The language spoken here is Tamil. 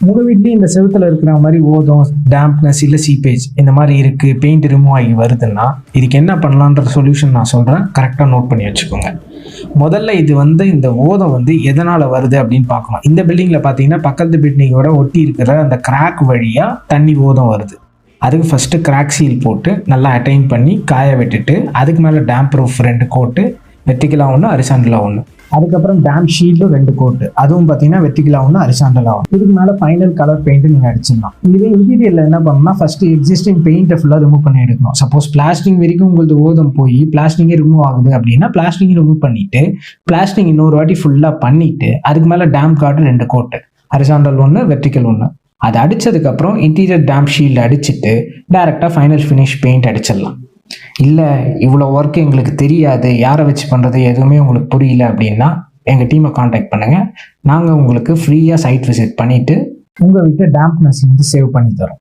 உங்கள் வீட்லேயும் இந்த செவுத்துல இருக்கிற மாதிரி ஓதம், டேம்ப்னஸ் இல்லை சீப்பேஜ் இந்த மாதிரி இருக்குது, பெயிண்ட் ரிமூவ் ஆகி வருதுன்னா இதுக்கு என்ன பண்ணலான்ற சொல்யூஷன் நான் சொல்கிறேன், கரெக்டாக நோட் பண்ணி வச்சுக்கோங்க. முதல்ல இது இந்த ஓதம் எதனால் வருது அப்படின்னு பார்க்கணும். இந்த பில்டிங்கில் பார்த்தீங்கன்னா பக்கத்து பில்டிங்கோட ஒட்டி இருக்கிற அந்த கிராக் வழியாக தண்ணி ஓதம் வருது. அதுக்கு ஃபஸ்ட்டு கிராக் சீல் போட்டு நல்லா அட்டைன் பண்ணி காய விட்டுட்டு அதுக்கு மேலே டேம்ப் ப்ரூஃப் 2 கோட்டு, வெர்டிகலாக 1, ஹரிசாண்டலாக 1, அதுக்கப்புறம் டேம் ஷீல்டும் 2 கோட்டு, அதுவும் பார்த்தீங்கன்னா வெர்டிகலாக 1, ஹரிசாண்டலாக 1. இதுக்கு மேலே ஃபைனல் கலர் பெயிண்ட் நீங்கள் அடிச்சிடலாம். இதுவே இன்டீரியரில் என்ன பண்ணணும்னா ஃபஸ்ட்டு எக்ஸிஸ்டிங் பெயிண்ட்டை ஃபுல்லாக ரிமூவ் பண்ணி எடுக்கணும். சப்போஸ் பிளாஸ்டிங் வரைக்கும் உங்களுக்கு ஓதம் போய் பிளாஸ்டிங்கே ரிமூவ் ஆகுது அப்படின்னா பிளாஸ்டிங் ரிமூவ் பண்ணிவிட்டு பிளாஸ்டிங் இன்னொரு வாட்டி ஃபுல்லாக பண்ணிவிட்டு அதுக்கு மேலே டேம் கார்டு 2 கோட்டு, ஹரிசாண்டல் 1, வெர்டிகல் 1, அதை அடித்ததுக்கப்புறம் இன்டீரியர் டேம்ப் ஷீல்டு அடிச்சுட்டு டேரெக்டாக ஃபைனல் ஃபினிஷ் பெயிண்ட் அடிச்சிடலாம். இல்லை இவ்வளோ ஒர்க்கு எங்களுக்கு தெரியாது, யாரை வச்சு பண்ணுறது எதுவுமே உங்களுக்கு புரியல அப்படின்னா எங்கள் டீமை காண்டாக்ட் பண்ணுங்கள். நாங்கள் உங்களுக்கு ஃப்ரீயாக சைட் விசிட் பண்ணிவிட்டு உங்கள் வீட்டை டேம்ப்னஸ் சேவ் பண்ணி தரோம்.